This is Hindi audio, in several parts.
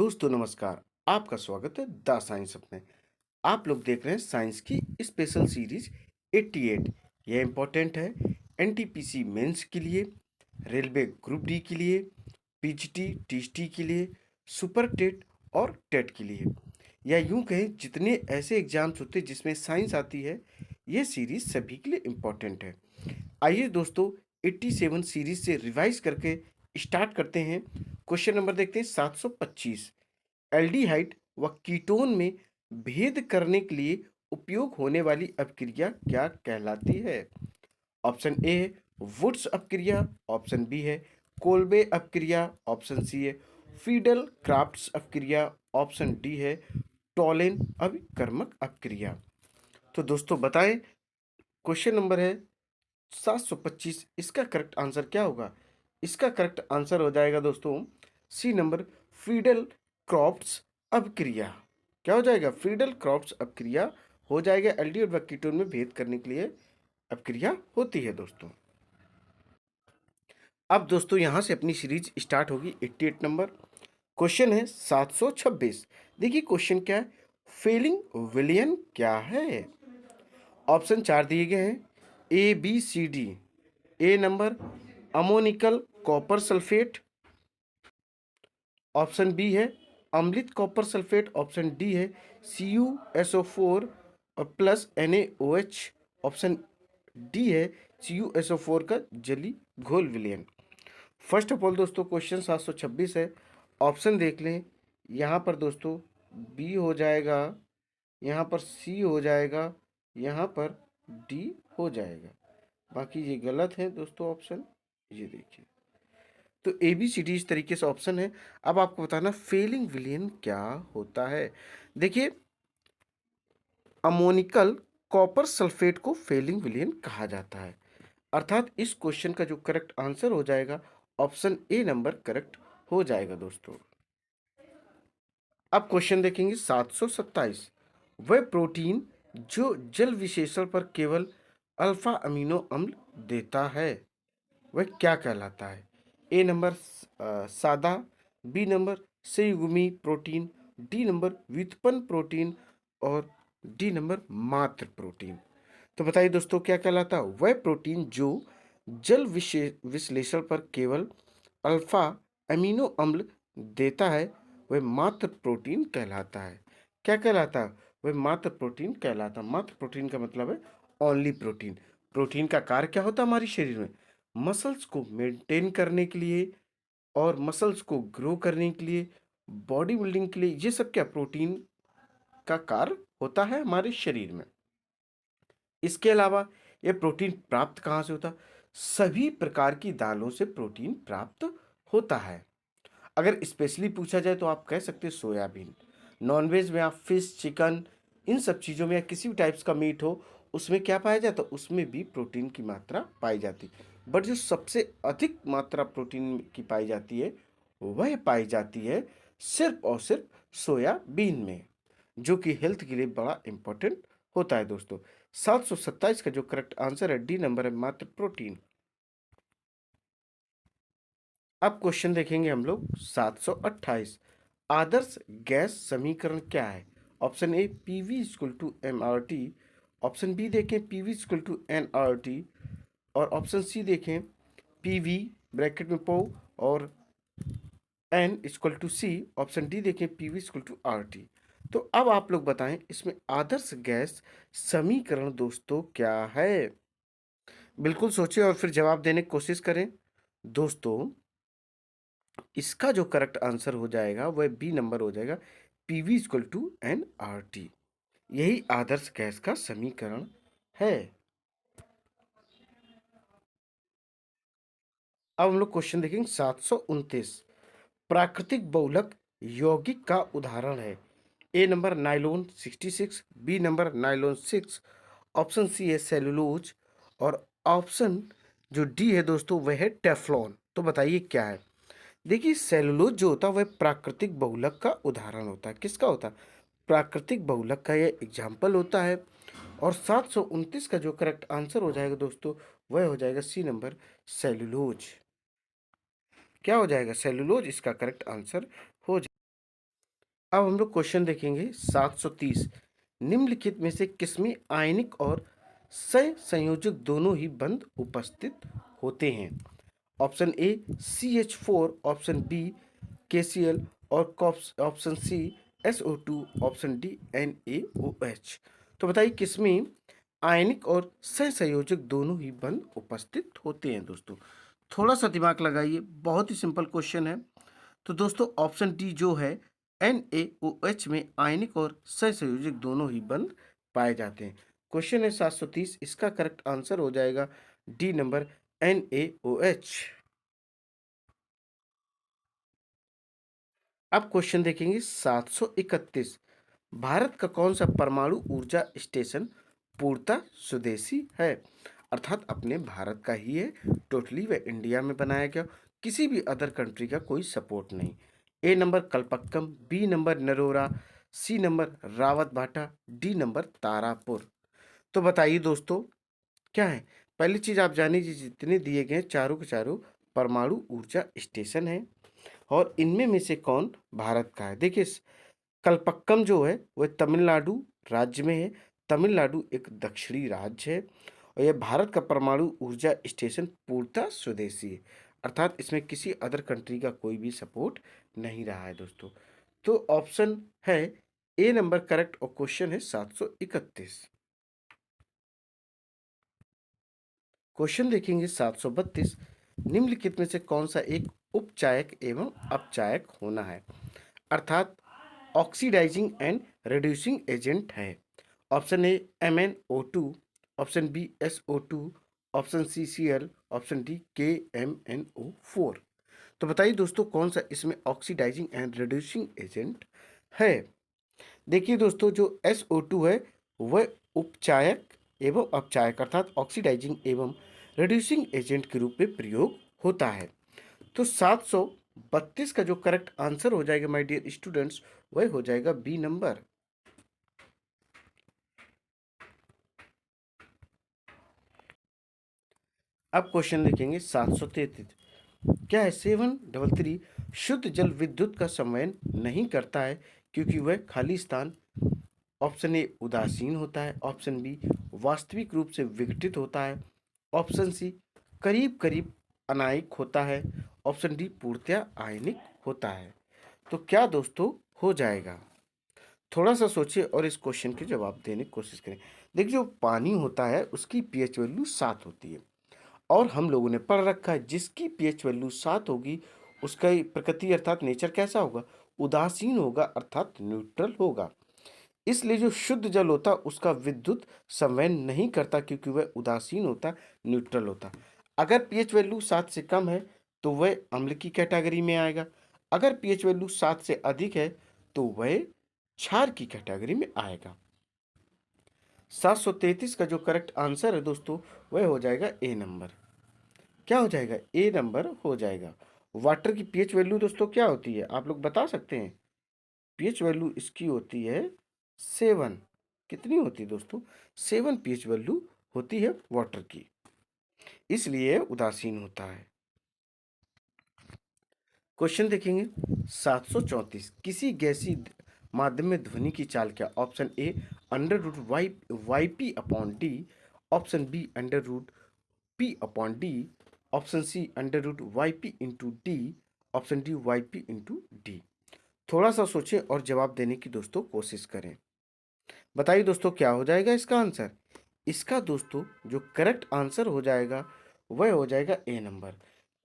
दोस्तों नमस्कार। आपका स्वागत है द साइंस में। आप लोग देख रहे हैं साइंस की स्पेशल सीरीज 88। यह इंपॉर्टेंट है एनटीपीसी मेंस के लिए, रेलवे ग्रुप डी के लिए, पीजीटी टीएसटी के लिए, सुपर टेट और टेट के लिए, या यूं कहें जितने ऐसे एग्जाम्स होते हैं जिसमें साइंस आती है, यह सीरीज सभी के लिए इम्पोर्टेंट है। आइए दोस्तों 87 सीरीज से रिवाइज करके स्टार्ट करते हैं। क्वेश्चन नंबर देखते हैं 725। एल्डिहाइड व कीटोन में भेद करने के लिए उपयोग होने वाली अपक्रिया क्या कहलाती है? ऑप्शन ए है वुड्स अपक्रिया, ऑप्शन बी है कोल्बे अपक्रिया, ऑप्शन सी है फीडल क्राफ्ट्स अपक्रिया, ऑप्शन डी है टॉलेन अभिकर्मक अपक्रिया। तो दोस्तों बताएं, क्वेश्चन नंबर है 725, इसका करेक्ट आंसर क्या होगा? इसका करेक्ट आंसर हो जाएगा दोस्तों सी नंबर, फ्रीडल क्रॉफ्ट्स अपक्रिया। क्या हो जाएगा? फ्रीडल क्रॉफ्ट्स अपक्रिया हो जाएगा। एल्डिहाइड व कीटोन में भेद करने के लिए अपक्रिया होती है दोस्तों। अब दोस्तों यहां से अपनी सीरीज स्टार्ट होगी। 88 नंबर क्वेश्चन है 726। देखिए क्वेश्चन क्या है, फेलिंग विलियन क्या है? ऑप्शन चार दिए गए हैं, A B C D. A number ammoniacal copper sulphate, option B है अम्लित कॉपर सल्फेट, ऑप्शन डी है CuSO4 और प्लस NaOH, ऑप्शन डी है CuSO4 का जली घोल विलयन। फर्स्ट ऑफ ऑल दोस्तों क्वेश्चन 726 है। ऑप्शन देख लें, यहाँ पर दोस्तों बी हो जाएगा, यहाँ पर सी हो जाएगा, यहाँ पर डी हो जाएगा। बाकी ये गलत है दोस्तों ऑप्शन। ये देखिए, तो ए बी सी डी इस तरीके से ऑप्शन है। अब आपको बताना फेलिंग विलियन क्या होता है। देखिए अमोनिकल कॉपर सल्फेट को फेलिंग विलियन कहा जाता है, अर्थात इस क्वेश्चन का जो करेक्ट आंसर हो जाएगा ऑप्शन ए नंबर करेक्ट हो जाएगा दोस्तों। अब क्वेश्चन देखेंगे 727। वह प्रोटीन जो जल विशेषण पर केवल अल्फा अमीनो अम्ल देता है वह क्या कहलाता है? ए नंबर सादा, बी नंबर संयुग्मी प्रोटीन, डी नंबर व्युत्पन्न प्रोटीन और डी नंबर मात्र प्रोटीन। तो बताइए दोस्तों क्या कहलाता है? वह प्रोटीन जो जल विश्लेषण पर केवल अल्फा अमीनो अम्ल देता है वह मात्र प्रोटीन कहलाता है। क्या कहलाता है? वह मात्र प्रोटीन कहलाता है। मात्र प्रोटीन का मतलब है ओनली प्रोटीन। प्रोटीन का कार्य क्या होता है हमारे शरीर में? मसल्स को मेंटेन करने के लिए और मसल्स को ग्रो करने के लिए, बॉडी बिल्डिंग के लिए, ये सब क्या प्रोटीन का कार्य होता है हमारे शरीर में। इसके अलावा ये प्रोटीन प्राप्त कहाँ से होता है? सभी प्रकार की दालों से प्रोटीन प्राप्त होता है। अगर स्पेशली पूछा जाए तो आप कह सकते हैं सोयाबीन। नॉनवेज में आप फिश, चिकन, इन सब चीज़ों में या किसी भी टाइप्स का मीट हो उसमें क्या पाया जाता है? उसमें भी प्रोटीन की मात्रा पाई जाती है। बट जो सबसे अधिक मात्रा प्रोटीन की पाई जाती है वह पाई जाती है सिर्फ और सिर्फ सोयाबीन में, जो कि हेल्थ के लिए बड़ा इंपॉर्टेंट होता है दोस्तों। 727 का जो करेक्ट आंसर है डी नंबर है, मात्र प्रोटीन। अब क्वेश्चन देखेंगे हम लोग 728। आदर्श गैस समीकरण क्या है? Option A PV equal to MRT, option B देखें पीवी इक्वल टू एनआरटी, और ऑप्शन सी देखें पीवी ब्रैकेट में पो और N equal to C, option D देखें पीवी इक्वल टू आरटी। तो अब आप लोग बताएं इसमें आदर्श गैस समीकरण दोस्तों क्या है? बिल्कुल सोचें और फिर जवाब देने की कोशिश करें दोस्तों। इसका जो करेक्ट आंसर हो जाएगा वह बी नंबर हो जाएगा, PV equal to N R T. यही आदर्श गैस का समीकरण है। अब हम लोग क्वेश्चन देखेंगे 729। प्राकृतिक बहुलक यौगिक का उदाहरण है। A number nylon 66, B number nylon 6, option C है सेलुलोज और ऑप्शन जो डी है दोस्तों वह है टेफ्लॉन। तो बताइए क्या है? देखिए सेलुलोज जो होता है वह प्राकृतिक बहुलक का उदाहरण होता है। किसका होता है? प्राकृतिक बहुलक का यह एग्जाम्पल होता है। और 729 का जो करेक्ट आंसर हो जाएगा दोस्तों वह हो जाएगा सी नंबर, सेलुलोज। क्या हो जाएगा? सेलुलोज इसका करेक्ट आंसर हो जाएगा। अब हम लोग क्वेश्चन देखेंगे 730। निम्नलिखित में से किसमें आयनिक और सहसंयोजक दोनों ही बंध उपस्थित होते हैं? Option A CH4, option B KCl और option C SO2, option D NaOH। तो बताइए किसमें आयनिक और सहसंयोजक दोनों ही बंध उपस्थित होते हैं दोस्तों? थोड़ा सा दिमाग लगाइए, बहुत ही सिंपल क्वेश्चन है। तो दोस्तों ऑप्शन डी जो है NaOH में आयनिक और सहसंयोजक दोनों ही बंध पाए जाते हैं। क्वेश्चन है 730, इसका करेक्ट आंसर हो जाएगा डी नंबर NaOH। अब क्वेश्चन देखेंगे 731। भारत का कौन सा परमाणु ऊर्जा स्टेशन पूर्णतः स्वदेशी है? अर्थात अपने भारत का ही है, टोटली वह इंडिया में बनाया गया, किसी भी अदर कंट्री का कोई सपोर्ट नहीं। A number Kalpakkam, B number Narora, C number Rawat Bhata, D number Tarapur. तो बताइए दोस्तों क्या है? पहली चीज आप जानिए, जितने दिए गए चारों के चारों परमाणु ऊर्जा स्टेशन है और इनमें में से कौन भारत का है। देखिए कलपक्कम जो है वह तमिलनाडु राज्य में है। तमिलनाडु एक दक्षिणी राज्य है और यह भारत का परमाणु ऊर्जा स्टेशन पूर्णतः स्वदेशी है, अर्थात इसमें किसी अदर कंट्री का कोई भी सपोर्ट नहीं रहा है दोस्तों। तो ऑप्शन है ए नंबर करेक्ट और क्वेश्चन है 731। क्वेश्चन देखेंगे 732। निम्नलिखित में से कौन सा एक उपचायक एवं अपचायक होना है, अर्थात ऑक्सीडाइजिंग एंड रिड्यूसिंग एजेंट है? Option A MnO2, option B SO2, option C Cl, option D KMnO4। तो बताइए दोस्तों कौन सा इसमें ऑक्सीडाइजिंग एंड रिड्यूसिंग एजेंट है? देखिए दोस्तों जो SO2 है वह उपचायक एवं अपचायक अर्थात ऑक्सीडाइजिंग एवं रिड्यूसिंग एजेंट के रूप में प्रयोग होता है। तो 732 का जो करेक्ट आंसर हो जाएगा माय डियर स्टूडेंट्स, वह हो जाएगा बी नंबर। अब क्वेश्चन देखेंगे 733। क्या है 733 शुद्ध जल विद्युत का संवहन नहीं करता है क्योंकि वह खाली स्थान, ऑप्शन ए उदासीन होता है, ऑप्शन बी वास्तविक रूप से विघटित होता है, ऑप्शन सी करीब करीब अनायनिक होता है, ऑप्शन डी पूर्णतया आयनिक होता है। तो क्या दोस्तों हो जाएगा? थोड़ा सा सोचिए और इस क्वेश्चन के जवाब देने की कोशिश करें। देखिए जो पानी होता है उसकी पीएच वैल्यू 7 होती है और हम लोगों ने पढ़ रखा है जिसकी पीएच वैल्यू 7 होगी उसका प्रकृति अर्थात नेचर कैसा होगा? उदासीन होगा अर्थात न्यूट्रल होगा। इसलिए जो शुद्ध जल होता है उसका विद्युत संवहन नहीं करता क्योंकि वह उदासीन होता, न्यूट्रल होता। अगर पीएच वैल्यू 7 से कम है तो वह अम्ल की कैटेगरी में आएगा, अगर पीएच वैल्यू 7 से अधिक है तो वह क्षार की कैटेगरी में आएगा। 733 का जो करेक्ट आंसर है दोस्तों वह हो जाएगा ए नंबर। क्या हो जाएगा? ए नंबर हो जाएगा। वाटर की पीएच वैल्यू दोस्तों क्या होती है आप लोग बता सकते हैं? पीएच वैल्यू इसकी होती है 7। कितनी होती है दोस्तों? 7 पीएच वैल्यू होती है वाटर की, इसलिए उदासीन होता है। क्वेश्चन देखेंगे 734। किसी गैसीय माध्यम में ध्वनि की चाल क्या? Option A under root Y P upon D, option B under root P upon D, option C under root Y P into D, option D Y P into D. थोड़ा सा सोचें और जवाब देने की दोस्तों कोशिश करें। बताइए दोस्तों क्या हो जाएगा इसका आंसर? इसका दोस्तों जो करेक्ट आंसर हो जाएगा वह हो जाएगा ए नंबर।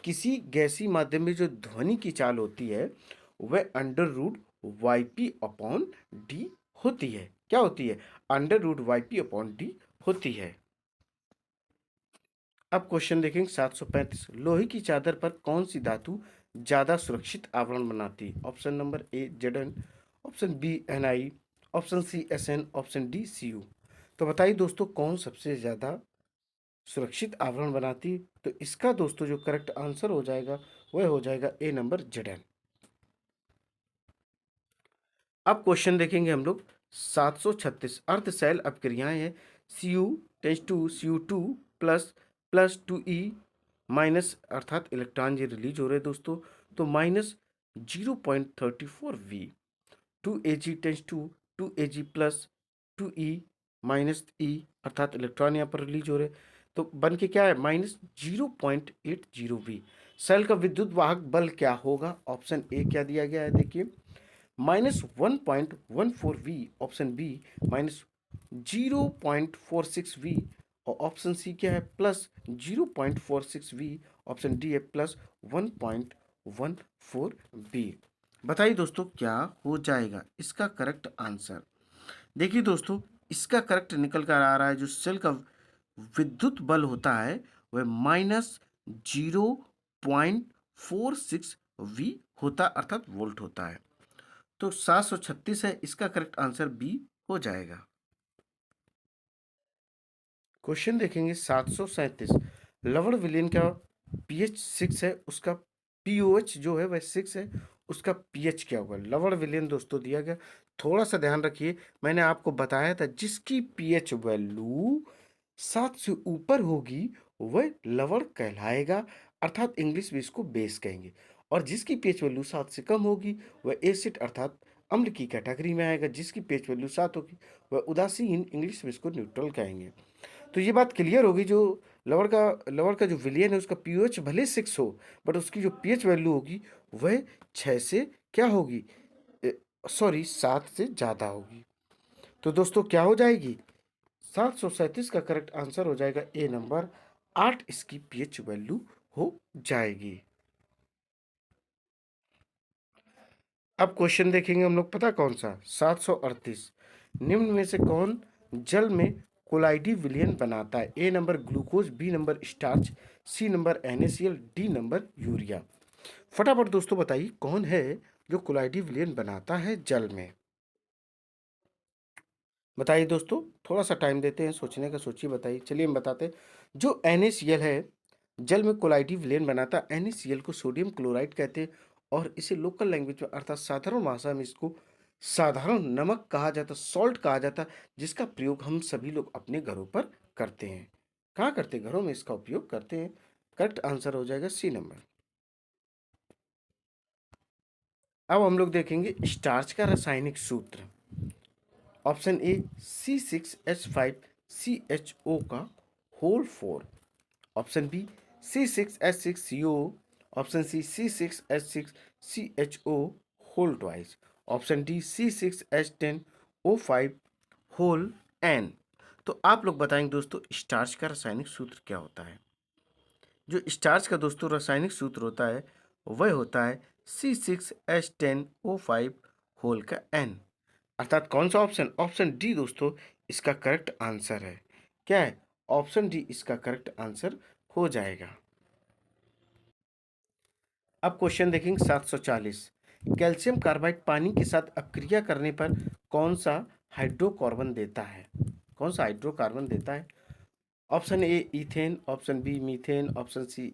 किसी गैसीय माध्यम में जो ध्वनि की चाल होती है वह under root Y P upon D होती है। क्या होती है? Under root Y P upon D होती है। अब क्वेश्चन देखेंगे 735। लोहे की चादर पर कौन सी धातु ज्यादा सुरक्षित आवरण बनाती है? Option number A Zn, option B Ni, option C Sn, option D Cu। तो बताइए दोस्तों कौन सबसे ज्यादा सुरक्षित आवरण बनाती है? तो इसका दोस्तों जो करेक्ट आंसर हो जाएगा वह हो जाएगा ए नंबर Zn। अब क्वेश्चन देखेंगे हम लोग 736। अर्धशैल अपक्रियाएं हैं Cu → Cu2 plus plus 2e minus अर्थात इलेक्ट्रॉन ये रिलीज हो रहे हैं दोस्तों, तो minus 0.34 V। 2Ag tends to 2Ag plus 2E minus E, अर्थात इलेक्ट्रॉन यहाँ पर रिलीज हो रहे, तो बन के क्या है -0.80V। सेल का विद्युत वाहक बल क्या होगा? ऑप्शन ए क्या दिया गया है, देखिए -1.14V, ऑप्शन बी -0.46V, और ऑप्शन सी क्या है +0.46V, ऑप्शन डी है +1.14V। बताइए दोस्तों क्या हो जाएगा इसका करेक्ट आंसर? देखिए दोस्तों, इसका करेक्ट निकल कर आ रहा है, जो सेल का विद्युत बल होता है वह -0.46V होता, अर्थात वोल्ट होता है। तो 736 है, इसका करेक्ट आंसर बी हो जाएगा। क्वेश्चन देखेंगे 737। लवण विलेन का पीएच 6 है, उसका पीओएच जो है वह 6 है, उसका पीएच क्या होगा? लवण विलेन दोस्तों दिया गया, थोड़ा सा ध्यान रखिए, मैंने आपको बताया था जिसकी पीएच वैल्यू 7 से ऊपर होगी वह लवण कहलाएगा, अर्थात इंग्लिश में इसको बेस कहेंगे, और जिसकी पीएच वैल्यू 7 से कम होगी वह एसिड अर्थात अम्ल की कैटेगरी में आएगा, जिसकी पीएच वैल्यू 7 होगी वह उदासीन, इंग्लिश में इसको न्यूट्रल कहेंगे। तो ये बात क्लियर होगी, जो लवर का जो विलियन है उसका पीओएच भले 6 हो, बट उसकी जो पीएच वैल्यू होगी वह 6 से क्या होगी, सॉरी 7 से ज़्यादा होगी। तो दोस्तों क्या हो जाएगी? 737 का करेक्ट आंसर हो जाएगा ए नंबर 8, इसकी पीएच वैल्यू हो जाएगी। अब क्वेश्चन देखेंगे हम लोग, पता कौन सा? 738। निम्न में से कौन जल में कोलाइडी विलयन बनाता है? A number glucose, B number starch, C number NaCl, D number urea. फटाफट दोस्तों बताइए कौन है जो कोलाइडी विलयन बनाता है जल में? बताइए दोस्तों, थोड़ा सा टाइम देते हैं सोचने का, सोचिए बताइए। चलिए हम बताते हैं, जो NaCl है जल में कोलाइडी विलयन बनाता है। NaCl को सोडियम क्लोराइड कहते हैं, और इसे लोकल लैंग्वेज में अर्थात साधारण भाषा में इसको साधारण नमक कहा जाता, सॉल्ट कहा जाता, जिसका प्रयोग हम सभी लोग अपने घरों पर करते हैं। कहाँ करते हैं? घरों में इसका उपयोग करते हैं। करेक्ट आंसर हो जाएगा सी नंबर। अब हम लोग देखेंगे स्टार्च का रासायनिक सूत्र। ऑप्शन ए C6H5CHO का whole 4, option B C6H6CO, option C C6H6CHO whole twice, option D C6H10O5 whole N। तो आप लोग बताएंगे दोस्तों स्टार्च का रासायनिक सूत्र क्या होता है? जो स्टार्च का दोस्तों रासायनिक सूत्र होता है वह होता है C6H10O5 होल का N, अर्थात कौन सा ऑप्शन? ऑप्शन डी दोस्तों इसका करेक्ट आंसर है। क्या है? ऑप्शन डी इसका करेक्ट आंसर हो जाएगा। अब क्वेश्चन देखेंगे 740। कैल्शियम कार्बाइड पानी के साथ अपक्रिया करने पर कौन सा हाइड्रोकार्बन देता है? कौन सा हाइड्रोकार्बन देता है? Option A ethane, option B methane, option C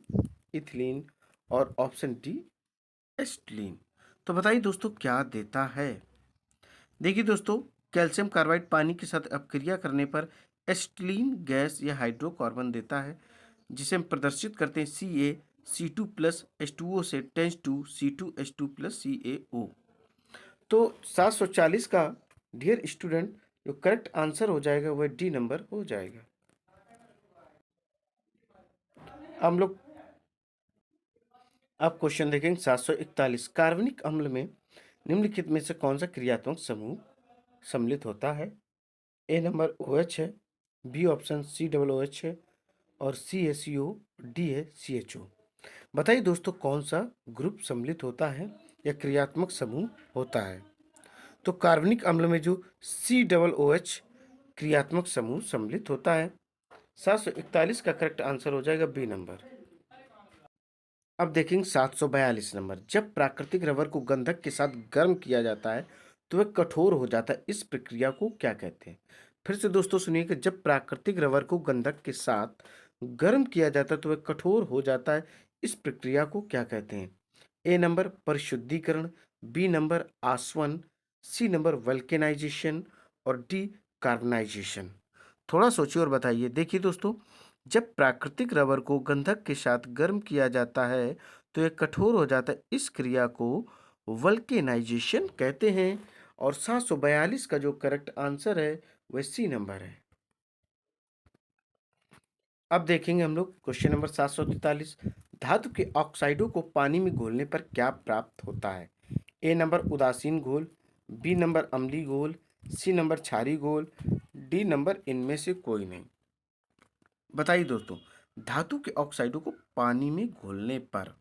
ethylene, और ऑप्शन डी एस्टिलीन। तो बताइए दोस्तों क्या देता है? देखिए दोस्तों, कैल्शियम कार्बाइड पानी के साथ अपक्रिया करने पर एस्टिलीन गैस या हाइड्रोकार्बन देता है, जिसे हम प्रदर्शित करते हैं CaC2+ H2O से टेंस टू C2H2+CaO। तो 740 का डियर स्टूडेंट जो करेक्ट आंसर हो जाएगा वह डी नंबर हो जाएगा। हम लोग अब क्वेश्चन देखेंगे 741। कार्बनिक अम्ल में निम्नलिखित में से कौन सा क्रियात्मक समूह सम्मिलित होता है? ए नंबर OH है, बी ऑप्शन COOH है, और सी है CO, डी है CHO। बताइए दोस्तों कौन सा ग्रुप सम्मिलित होता है या क्रियात्मक समूह होता है? तो कार्बनिक अम्ल में जो COOH क्रियात्मक समूह सम्मिलित होता है। 741 का करेक्ट आंसर हो जाएगा बी नंबर। अब देखेंगे 742 नंबर। जब प्राकृतिक रबर को गंधक के साथ गर्म किया जाता है तो वह कठोर हो जाता है, इस प्रक्रिया को क्या कहते हैं? फिर से दोस्तों सुनिए कि जब प्राकृतिक रबर को गंधक के साथ गर्म किया जाता है तो वह कठोर हो जाता है, इस प्रक्रिया को क्या कहते हैं? ए नंबर परिशुद्धिकरण, बी नंबर आसवन, सी नंबर वल्केनाइजेशन, और डी कार्बनाइजेशन। थोड़ा सोचिए और बताइए। देखिए दोस्तों, जब प्राकृतिक रबर को गंधक के साथ गर्म किया जाता है तो यह कठोर हो जाता है, इस क्रिया को वल्केनाइजेशन कहते हैं। और 742 का जो करेक्ट आंसर है वह सी नंबर है। अब देखेंगे हम लोग क्वेश्चन नंबर 743। धातु के ऑक्साइडों को पानी में घोलने पर क्या प्राप्त होता है? ए नंबर उदासीन घोल, बी नंबर अम्लीय घोल, सी नंबर क्षारीय घोल, डी नंबर इनमें से कोई नहीं। बताइए दोस्तों, धातु के ऑक्साइडों को पानी में घोलने पर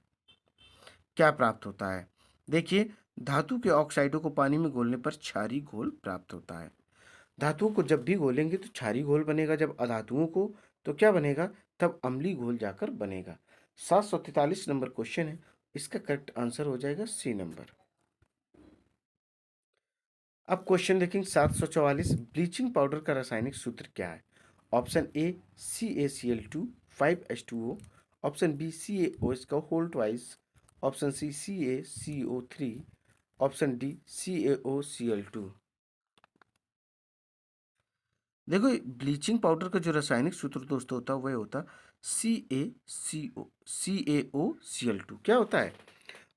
क्या प्राप्त होता है? देखिए, धातु के ऑक्साइडों को पानी में घोलने पर क्षारीय घोल प्राप्त होता है। धातुओं को जब भी घोलेंगे तो क्षारीय घोल बनेगा, जब अधातुओं को तो क्या बनेगा? तब अम्लीय घोल जाकर बनेगा। 743 नंबर क्वेश्चन है, इसका करेक्ट आंसर हो जाएगा सी नंबर। अब क्वेश्चन देखेंगे 744। ब्लीचिंग पाउडर का रासायनिक सूत्र क्या है? Option A CaCl2 5H2O, option B CaO इसका whole twice, option C CaCO3, option D CaOCl2। देखो, ब्लीचिंग पाउडर का जो रासायनिक सूत्र दोस्तों होता है वह होता CaCO2। क्या होता है?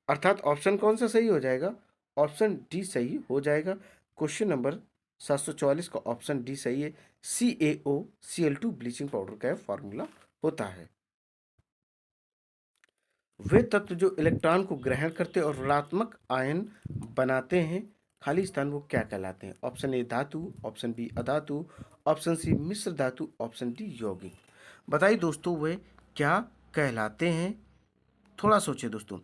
अर्थात ऑप्शन कौन सा सही हो जाएगा? ऑप्शन डी सही हो जाएगा। क्वेश्चन नंबर 744 का ऑप्शन डी सही है। CaOCl2 ब्लीचिंग पाउडर का फॉर्मूला होता है। वे तत्व जो इलेक्ट्रॉन को ग्रहण करते और ऋणात्मक आयन बनाते हैं, खाली स्थान, वो क्या कहलाते हैं? ऑप्शन ए धातु, ऑप्शन बी अधातु, ऑप्शन सी मिश्र धातु, ऑप्शन डी यौगिक। बताइए दोस्तों, वे क्या कहलाते हैं? थोड़ा सोचिए दोस्तों।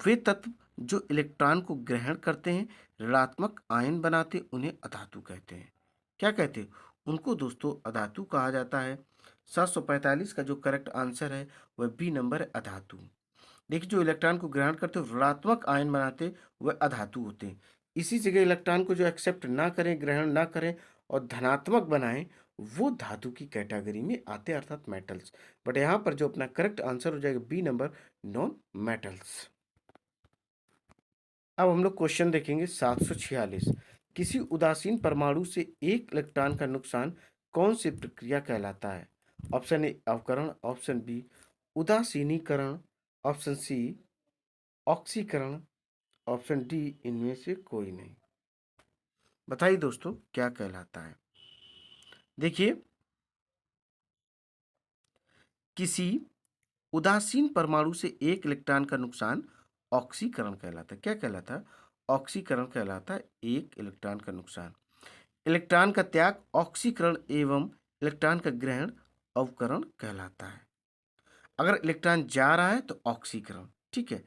वे तत्व जो इलेक्ट्रॉन को ग्रहण करते हैं, ऋणात्मक आयन बनाते, उन्हें अधातु कहते हैं। क्या कहते हैं? उनको दोस्तों अधातु कहा जाता है। 745 का जो करेक्ट आंसर है वह बी नंबर है, अधातु। देखिए, जो इलेक्ट्रॉन को ग्रहण करते ऋणात्मक आयन बनाते वह अधातु होते हैं। इसी जगह इलेक्ट्रॉन को जो एक्सेप्ट ना करें, ग्रहण ना करें और धनात्मक बनाएं, वो धातु की कैटेगरी में आते हैं, अर्थात मेटल्स। बट यहाँ पर जो अपना करेक्ट आंसर हो जाएगा बी नंबर, नॉन मेटल्स। अब हम लोग क्वेश्चन देखेंगे 746। किसी उदासीन परमाणु से एक इलेक्ट्रॉन का नुकसान कौन सी प्रक्रिया कहलाता है? ऑप्शन ए अवकरण, ऑप्शन बी उदासीनीकरण, ऑप्शन सी ऑक्सीकरण, ऑप्शन डी इनमें से कोई नहीं। बताइए दोस्तों, क्या कहलाता है? देखिए, किसी उदासीन परमाणु से एक इलेक्ट्रॉन का नुकसान ऑक्सीकरण कहलाता है। क्या कहलाता है? ऑक्सीकरण कहलाता है, एक इलेक्ट्रॉन का नुकसान। इलेक्ट्रॉन का त्याग ऑक्सीकरण एवं इलेक्ट्रॉन का ग्रहण अवकरण कहलाता है। अगर इलेक्ट्रॉन जा रहा है तो ऑक्सीकरण, ठीक है।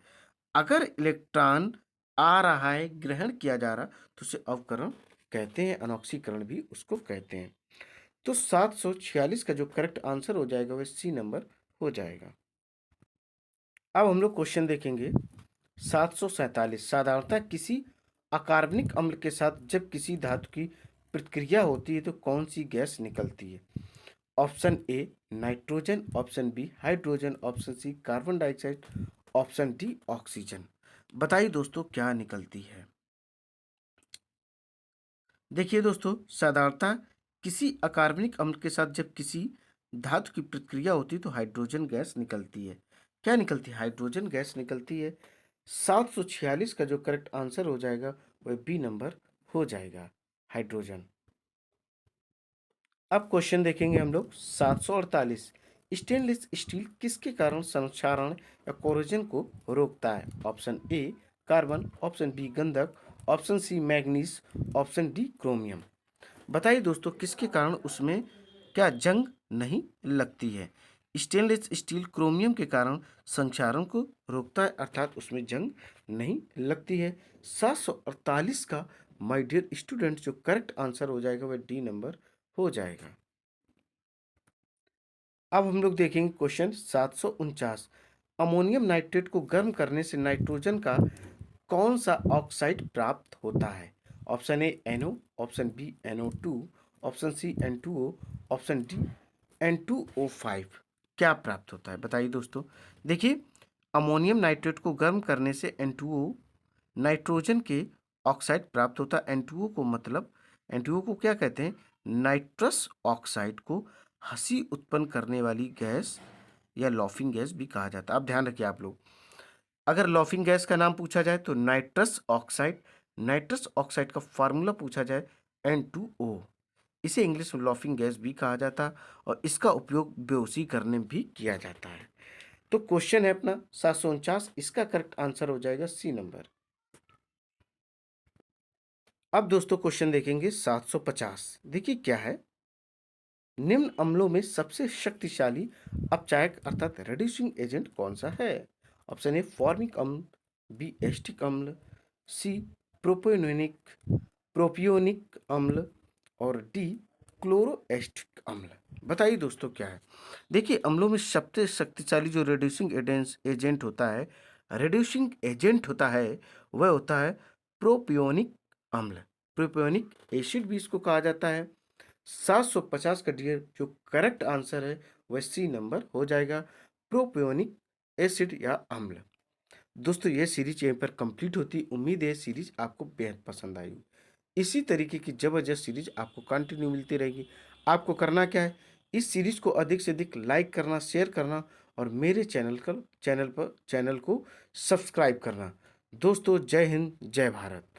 अगर इलेक्ट्रॉन आ रहा है, ग्रहण किया जा रहा, तो उसे अवकरण कहते हैं, अनऑक्सीकरण भी उसको कहते हैं। तो 746 का जो करेक्ट आंसर हो जाएगा वह सी नंबर हो जाएगा। अब हम लोग क्वेश्चन देखेंगे 747। साधारणतः किसी अकार्बनिक अम्ल के साथ जब किसी धातु की प्रतिक्रिया होती है तो कौन सी गैस निकलती है? Option A nitrogen, option B hydrogen, option C carbon dioxide, option D oxygen. बताइए दोस्तों, क्या निकलती है? देखिए दोस्तों, साधारणतः किसी अकार्बनिक अम्ल के साथ जब किसी धातु की प्रतिक्रिया होती है तो हाइड्रोजन गैस निकलती है। क्या निकलती है? हाइड्रोजन गैस निकलती है। 746 का जो करेक्ट आंसर हो जाएगा वह बी नंबर हो जाएगा, हाइड्रोजन। अब क्वेश्चन देखेंगे हम लोग 748। स्टेनलेस स्टील किसके कारण संक्षारण या कोरोजन को रोकता है? Option A carbon, option B गंधक, option C manganese, option D chromium. बताइए दोस्तों, किसके कारण उसमें क्या जंग नहीं लगती है? स्टेनलेस स्टील क्रोमियम के कारण संक्षारण को रोकता है, अर्थात उसमें जंग नहीं लगती है। 748 का माय डियर स्टूडेंट जो करेक्ट आंसर हो जाएगा वह डी नंबर हो जाएगा। अब हम लोग देखेंगे क्वेश्चन 749। अमोनियम नाइट्रेट को गर्म करने से नाइट्रोजन का कौन सा ऑक्साइड प्राप्त होता है? Option A NO, option B NO2, option C N2O, option D N2O5। क्या प्राप्त होता है? बताइए दोस्तों। देखिए, अमोनियम नाइट्रेट को गर्म करने से N2O नाइट्रोजन के ऑक्साइड प्राप्त होता है। N2O को मतलब, N2O को क्या कहते हैं? नाइट्रस ऑक्साइड को हंसी उत्पन्न करने वाली गैस या लॉफिंग गैस भी कहा जाता है। अब ध्यान रखिए आप लोग, अगर लॉफिंग गैस का नाम पूछा जाए तो नाइट्रस ऑक्साइड, नाइट्रस ऑक्साइड का फार्मूला पूछा जाए N2O, इसे इंग्लिश में लॉफिंग गैस भी कहा जाता है और इसका उपयोग बेहोशी करने में भी किया जाता है। तो क्वेश्चन है अपना 749, इसका करेक्ट आंसर हो जाएगा सी नंबर। अब दोस्तों क्वेश्चन देखेंगे 750। देखिए क्या है, निम्न अम्लों में सबसे शक्तिशाली अपचायक अर्थात रिड्यूसिंग एजेंट कौन सा है? ऑप्शन ए फॉर्मिक अम्ल, बी एस्टिक अम्ल, सी प्रोपियोनिक अम्ल और डी क्लोरोएस्टिक अम्ल। बताइए दोस्तों क्या है। देखिए अम्लों में सबसे शक्तिशाली जो रिड्यूसिंग एजेंट होता है वह होता है प्रोपियोनिक अम्ल। प्रोपियोनिक एसिड भी इसको कहा जाता है। 750 का डियर जो करेक्ट आंसर है वह सी नंबर हो जाएगा, प्रोपियोनिक एसिड या अम्ल। दोस्तों ये सीरीज यहीं पर कंप्लीट होती। उम्मीद है सीरीज आपको बेहद पसंद आई। इसी तरीके की जबरदस्त सीरीज आपको कंटिन्यू मिलती रहेगी। आपको करना क्या है, इस सीरीज को अधिक से अधिक लाइक करना, शेयर करना और मेरे चैनल को सब्सक्राइब करना। दोस्तों जय हिंद, जय भारत।